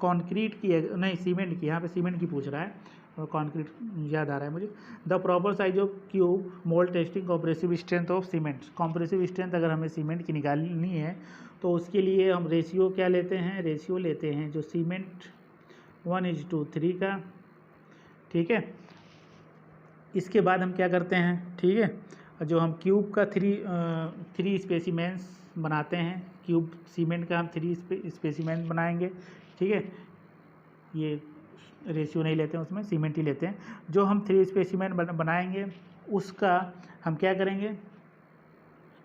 A: कंक्रीट की नहीं, सीमेंट की, यहाँ पे सीमेंट की पूछ रहा है, कंक्रीट याद आ रहा है मुझे। The proper size of cube mould testing compressive strength of cement. Compressive strength अगर हमें सीमेंट की निकालनी है तो उसके लिए हम रेशियो क्या लेते हैं, रेशियो लेते हैं जो सीमेंट 1:3 का। ठीक है, इसके बाद हम क्या करते हैं, ठीक है, जो हम क्यूब का थ्री स्पेसिमेंस बनाते हैं, क्यूब सीमेंट का हम 3 स्पेसिमेंस बनाएंगे। ठीक है, ये रेशियो नहीं लेते हैं, उसमें सीमेंट ही लेते हैं। जो हम 3 स्पेसिमेन बनाएंगे उसका हम क्या करेंगे,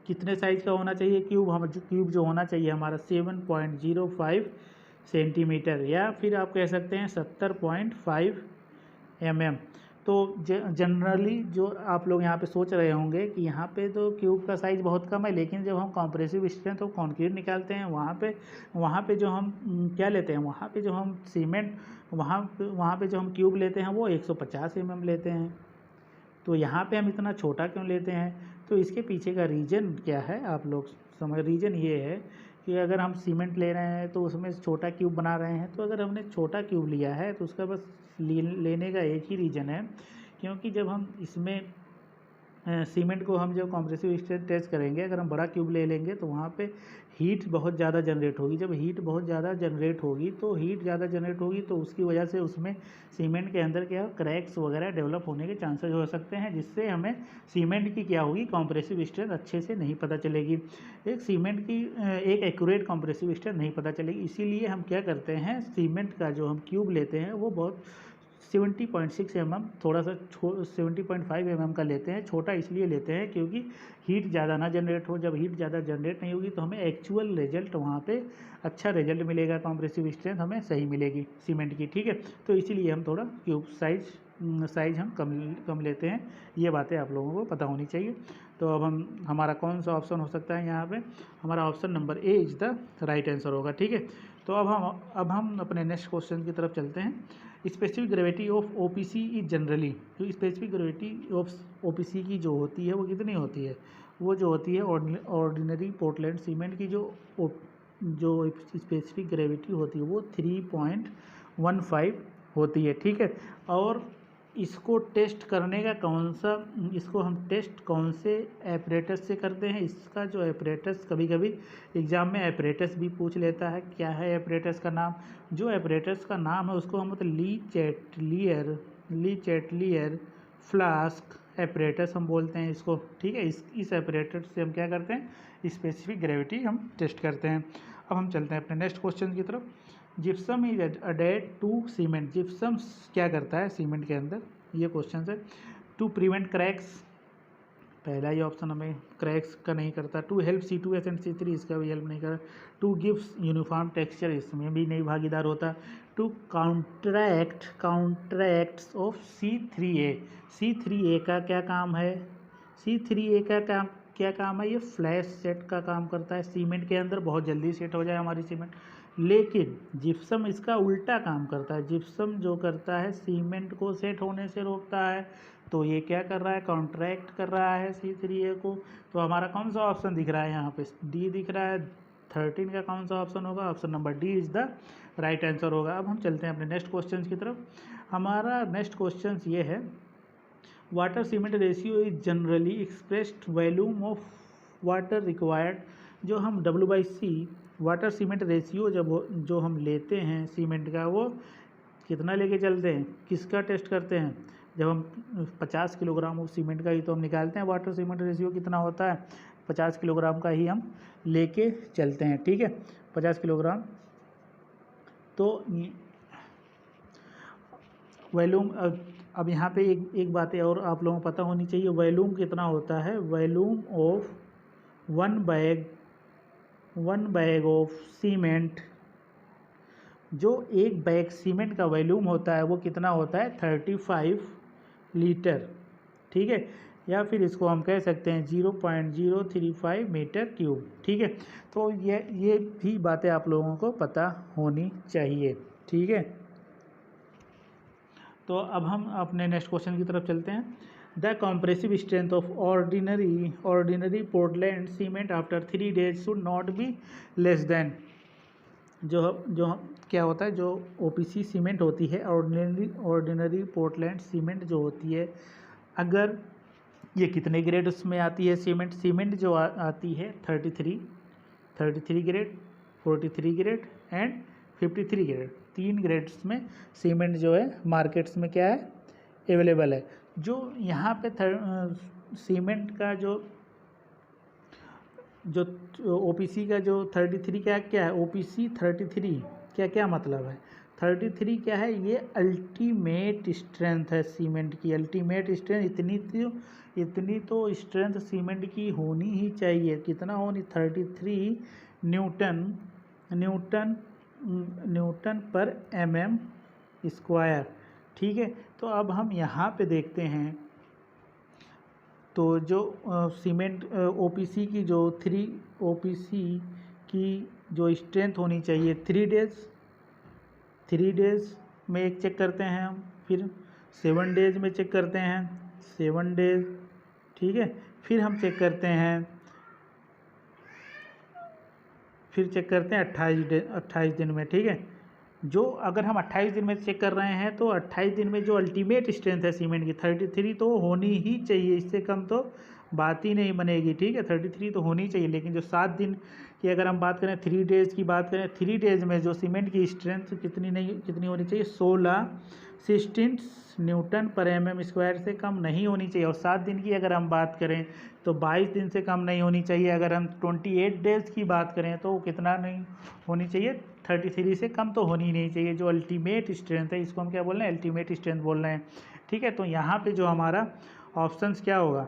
A: कितने साइज़ का होना चाहिए क्यूब जो होना चाहिए हमारा 7.05 सेंटीमीटर, या फिर आप कह सकते हैं 70.5 mm। तो जनरली जो आप लोग यहाँ पे सोच रहे होंगे कि यहाँ पे तो क्यूब का साइज़ बहुत कम है, लेकिन जब हम कॉम्प्रेसिव स्ट्रेंथ ऑफ कंक्रीट निकालते हैं वहाँ पे जो हम क्या लेते हैं, वहाँ पे जो हम सीमेंट, वहाँ पे जो हम क्यूब लेते हैं वो 150 mm लेते हैं। तो यहाँ पे हम इतना छोटा क्यों लेते हैं, तो इसके पीछे का रीज़न क्या है आप लोग रीज़न ये है कि अगर हम सीमेंट ले रहे हैं तो उसमें छोटा क्यूब बना रहे हैं, तो अगर हमने छोटा क्यूब लिया है तो उसका बस लेने का एक ही रीज़न है, क्योंकि जब हम इसमें सीमेंट को हम जब कॉम्प्रेसिव स्ट्रेंथ टेस्ट करेंगे, अगर हम बड़ा क्यूब ले लेंगे तो वहाँ पे हीट बहुत ज़्यादा जनरेट होगी। जब हीट बहुत ज़्यादा जनरेट होगी तो उसकी वजह से उसमें सीमेंट के अंदर क्या क्रैक्स वगैरह डेवलप होने के चांसेस हो सकते हैं, जिससे हमें सीमेंट की क्या होगी, कॉम्प्रेसिव स्ट्रेंथ अच्छे से नहीं पता चलेगी। एक एक्यूरेट कॉम्प्रेसिव स्ट्रेंथ नहीं पता चलेगी। इसीलिए हम क्या करते हैं, सीमेंट का जो हम क्यूब लेते हैं वो बहुत 70.6 mm, थोड़ा सा 70.5 mm का लेते हैं। छोटा इसलिए लेते हैं क्योंकि हीट ज़्यादा ना जनरेट हो। जब हीट ज़्यादा जनरेट नहीं होगी तो हमें एक्चुअल रिजल्ट वहाँ पे अच्छा रिजल्ट मिलेगा, कॉम्प्रेसिव स्ट्रेंथ हमें सही मिलेगी सीमेंट की। ठीक है, तो इसीलिए हम थोड़ा क्यूब साइज हम कम लेते हैं। ये बातें आप लोगों को पता होनी चाहिए। तो अब हमारा कौन सा ऑप्शन हो सकता है यहाँ पे, हमारा option number A is the right answer होगा। ठीक है, तो अब हम अपने नेक्स्ट क्वेश्चन की तरफ चलते हैं। Specific gravity of OPC is generally, तो स्पेसिफिक ग्रेविटी ऑफ OPC की जो होती है वो कितनी होती है, वो जो होती है ऑर्डिनरी पोर्टलैंड सीमेंट की जो स्पेसिफिक ग्रेविटी होती है वो 3.15 होती है। ठीक है, और इसको टेस्ट करने का इसको हम टेस्ट कौन से एपरेटस से करते हैं, इसका जो एपरेटस, कभी कभी एग्ज़ाम में एपरेटस भी पूछ लेता है, क्या है एपरेटस का नाम। जो एपरेटस का नाम है उसको हम मतलब ली चैटलियर फ्लास्क एपरेटस हम बोलते हैं इसको। ठीक है, इस एपरेटस से हम क्या करते हैं, स्पेसिफिक ग्रेविटी हम टेस्ट करते हैं। अब हम चलते हैं अपने नेक्स्ट क्वेश्चन की तरफ। Gypsum is added to cement. Gypsum क्या करता है सीमेंट के अंदर, ये क्वेश्चन है। टू प्रिवेंट क्रैक्स, पहला ही ऑप्शन हमें क्रैक्स का नहीं करता। To help C2S and C3, इसका भी हेल्प नहीं करता। टू गिव्स यूनिफॉर्म टेक्सचर, इसमें भी नहीं भागीदार होता। टू काउंट्रैक्ट्स ऑफ C3A, C3A का क्या काम है, C3A का काम क्या काम है? ये फ्लैश सेट का काम करता है, सीमेंट के अंदर बहुत जल्दी सेट हो जाए हमारी सीमेंट। लेकिन जिप्सम इसका उल्टा काम करता है, जिप्सम जो करता है सीमेंट को सेट होने से रोकता है। तो ये क्या कर रहा है? कॉन्ट्रैक्ट कर रहा है C3A को। तो हमारा कौन सा ऑप्शन दिख रहा है यहाँ पे? डी दिख रहा है। 13 का कौन सा ऑप्शन होगा? Option number D is the right answer होगा। अब हम चलते हैं अपने नेक्स्ट क्वेश्चन की तरफ। हमारा नेक्स्ट क्वेश्चन ये है, water cement ratio is generally expressed volume of water required. जो हम W/C वाटर सीमेंट रेशियो जो हम लेते हैं सीमेंट का, वो कितना लेके चलते हैं? किसका टेस्ट करते हैं? जब हम 50 किलोग्राम ऑफ सीमेंट का ही तो हम निकालते हैं वाटर सीमेंट रेशियो कितना होता है, 50 किलोग्राम का ही हम लेके चलते हैं। ठीक है, 50 किलोग्राम। तो वॉल्यूम, अब यहाँ पे एक बात और आप लोगों को पता होनी चाहिए, वॉल्यूम कितना होता है? Volume of one bag of cement, जो एक बैग सीमेंट का वॉल्यूम होता है वो कितना होता है? 35 लीटर। ठीक है, या फिर इसको हम कह सकते हैं 0.035 मीटर क्यूब। ठीक है, तो ये भी बातें आप लोगों को पता होनी चाहिए। ठीक है, तो अब हम अपने नेक्स्ट क्वेश्चन की तरफ चलते हैं। The compressive strength of ordinary Portland cement after 3 days should not be less than. जो क्या होता है, जो OPC सीमेंट होती है, ऑर्डिनरी पोर्टलैंड सीमेंट जो होती है, अगर ये कितने ग्रेड्स में आती है? सीमेंट जो आती है 33 grade, 43 grade and 53 grade, 3 grades में सीमेंट जो है मार्केट्स में क्या है? अवेलेबल है। जो यहाँ पे सीमेंट का जो OPC का जो 33 क्या है? OPC 33 क्या मतलब है? 33 क्या है? ये अल्टीमेट स्ट्रेंथ है सीमेंट की। अल्टीमेट स्ट्रेंथ इतनी तो स्ट्रेंथ सीमेंट की होनी ही चाहिए। कितना होनी? 33 न्यूटन पर mm²। ठीक है, तो अब हम यहाँ पे देखते हैं, तो जो सीमेंट OPC की जो स्ट्रेंथ होनी चाहिए 3 डेज में एक चेक करते हैं हम, फिर 7 डेज में चेक करते हैं 7 डेज। ठीक है, फिर हम चेक करते हैं 28 दिन में। ठीक है, जो अगर हम 28 दिन में चेक कर रहे हैं तो 28 दिन में जो अल्टीमेट स्ट्रेंथ है सीमेंट की 33 तो होनी ही चाहिए, इससे कम तो बात ही नहीं बनेगी। ठीक है, 33 तो होनी चाहिए। लेकिन जो 7 दिन की अगर हम बात करें, 3 डेज की बात करें, 3 डेज में जो सीमेंट की स्ट्रेंथ कितनी होनी चाहिए? 16 न्यूटन पर mm² से कम नहीं होनी चाहिए। और 7 दिन की अगर हम बात करें तो 22 दिन से कम नहीं होनी चाहिए। अगर हम 28 डेज की बात करें तो कितना नहीं होनी चाहिए? 33 से कम तो होनी ही नहीं चाहिए। जो अल्टीमेट स्ट्रेंथ है, इसको हम क्या बोल रहे हैं? अल्टीमेट स्ट्रेंथ बोल रहे हैं। ठीक है, तो यहाँ पे जो हमारा ऑप्शंस क्या होगा?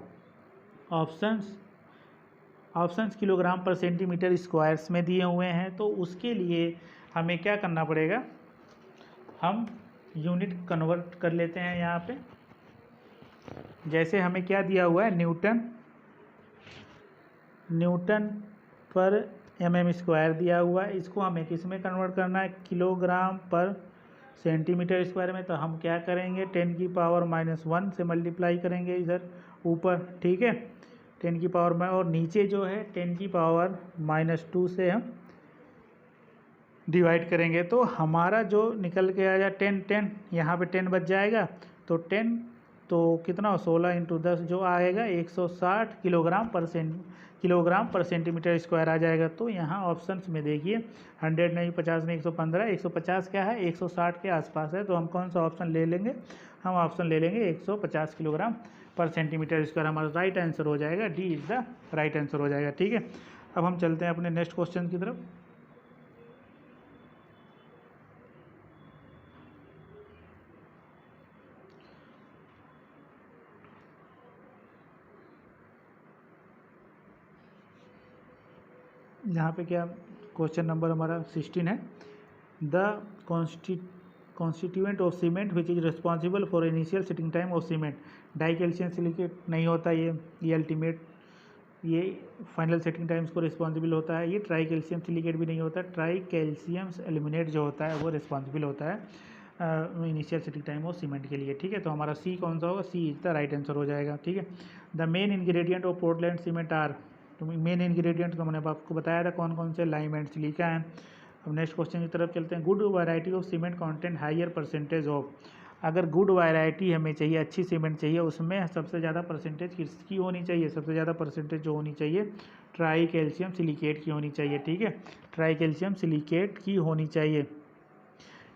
A: ऑप्शंस किलोग्राम पर सेंटीमीटर स्क्वायर्स में दिए हुए हैं, तो उसके लिए हमें क्या करना पड़ेगा? हम यूनिट कन्वर्ट कर लेते हैं यहाँ पे। जैसे हमें क्या दिया हुआ है? न्यूटन पर mm² दिया हुआ है। इसको हमें किस में कन्वर्ट करना है? किलोग्राम पर सेंटीमीटर स्क्वायर में। तो हम क्या करेंगे? 10⁻⁻1 से मल्टीप्लाई करेंगे इधर ऊपर। ठीक है, 10 की पावर में, और नीचे जो है 10⁻⁻2 से हम डिवाइड करेंगे। तो हमारा जो निकल के आएगा 10 यहाँ पे 10 बच जाएगा, तो 10 तो कितना हो? 16 × 10 जो आएगा 160 किलोग्राम पर सेंटीमीटर स्क्वायर आ जाएगा। तो यहाँ ऑप्शंस में देखिए 100 नहीं, 50 नहीं, 115, 150 क्या है? 160 के आसपास है। तो हम कौन सा ऑप्शन ले लेंगे? हम ऑप्शन ले लेंगे 150 किलोग्राम पर सेंटीमीटर स्क्वायर। हमारा राइट आंसर हो जाएगा, D is the right answer हो जाएगा। ठीक है, अब हम चलते हैं अपने नेक्स्ट क्वेश्चन की तरफ। यहाँ पे क्या क्वेश्चन नंबर हमारा 16 है। The constituent of cement which is responsible for initial setting time of cement. Die calcium silicate नहीं होता ये अल्टीमेट, ये फाइनल सेटिंग टाइम्स को रिस्पॉन्सिबल होता है। ये ट्राई कैल्शियम सिलिकेट भी नहीं होता, ट्राई कैल्शियम एल्यूमिनेट जो होता है वो रिस्पॉन्सिबल होता है initial setting time of cement के लिए। ठीक है, तो हमारा सी कौन सा होगा, C is the right answer हो जाएगा। ठीक है, the main ingredient of Portland cement are, तो मेन इंग्रेडिएंट तो मैंने आपको बताया था कौन कौन से, लाइम एंड सिलिका है। अब नेक्स्ट क्वेश्चन की तरफ चलते हैं। Good variety of cement content higher percentage of, अगर गुड वैरायटी हमें चाहिए, अच्छी सीमेंट चाहिए, उसमें सबसे ज़्यादा परसेंटेज किसकी होनी चाहिए, सबसे ज़्यादा परसेंटेज जो होनी चाहिए ट्राई कैल्शियम सिलिकेट की होनी चाहिए। ठीक है, ट्राई कैल्शियम सिलिकेट की होनी चाहिए।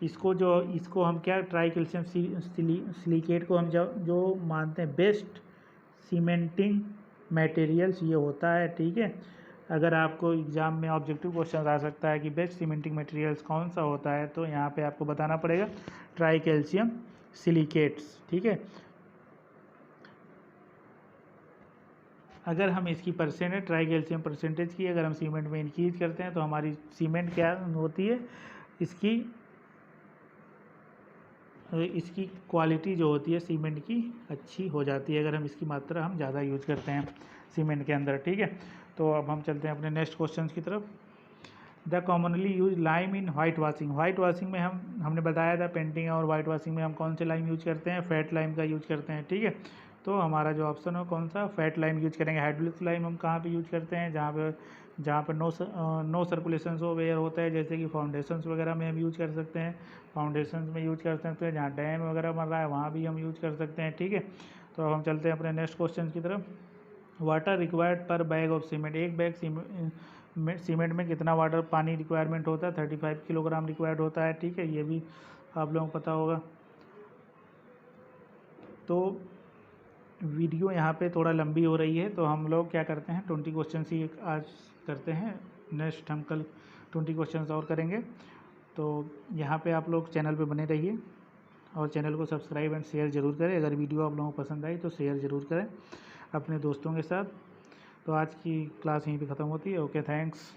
A: इसको हम क्या, ट्राई कैल्शियम सिलिकेट को हम जो मानते हैं बेस्ट सीमेंटिंग मटेरियल्स ये होता है। ठीक है, अगर आपको एग्जाम में ऑब्जेक्टिव क्वेश्चन आ सकता है कि बेस्ट सीमेंटिंग मटेरियल्स कौन सा होता है, तो यहाँ पे आपको बताना पड़ेगा ट्राई कैल्शियम सिलिकेट्स। ठीक है, अगर हम इसकी परसेंटेज, ट्राई कैल्शियम परसेंटेज की अगर हम सीमेंट में इंक्रीज करते हैं तो हमारी सीमेंट क्या होती है, इसकी क्वालिटी जो होती है सीमेंट की अच्छी हो जाती है, अगर हम इसकी मात्रा हम ज़्यादा यूज करते हैं सीमेंट के अंदर। ठीक है, तो अब हम चलते हैं अपने नेक्स्ट क्वेश्चन की तरफ। The commonly use lime in white washing, white washing में हमने बताया था पेंटिंग और वाइट वाशिंग में हम कौन से लाइम यूज करते हैं, फैट लाइम का यूज करते हैं। ठीक है, तो हमारा जो ऑप्शन है कौन सा, फैट लाइम यूज करेंगे। हाइड्रोलिक लाइम हम कहाँ पे यूज करते हैं, जहाँ पर नो सर्कुलेशन ऑफ एयर होता है, जैसे कि फाउंडेशंस वगैरह में हम यूज कर सकते हैं, फाउंडेशंस में यूज कर सकते हैं, जहाँ डैम वगैरह बन रहा है वहाँ भी हम यूज कर सकते हैं। ठीक है, तो अब हम चलते हैं अपने नेक्स्ट क्वेश्चन की तरफ। वाटर रिक्वायर्ड पर बैग ऑफ सीमेंट, एक बैग सीमेंट में कितना वाटर पानी रिक्वायरमेंट होता है, 35 किलोग्राम रिक्वायर्ड होता है। ठीक है, ये भी आप लोगों को पता होगा। तो वीडियो यहाँ पे थोड़ा लंबी हो रही है, तो हम लोग क्या करते हैं 20 क्वेश्चन ही आज करते हैं, नेक्स्ट हम कल 20 क्वेश्चन और करेंगे। तो यहाँ पे आप लोग चैनल पे बने रहिए और चैनल को सब्सक्राइब एंड शेयर ज़रूर करें। अगर वीडियो आप लोगों को पसंद आई तो शेयर ज़रूर करें अपने दोस्तों के साथ। तो आज की क्लास यहीं पे ख़त्म होती है। Okay, thanks.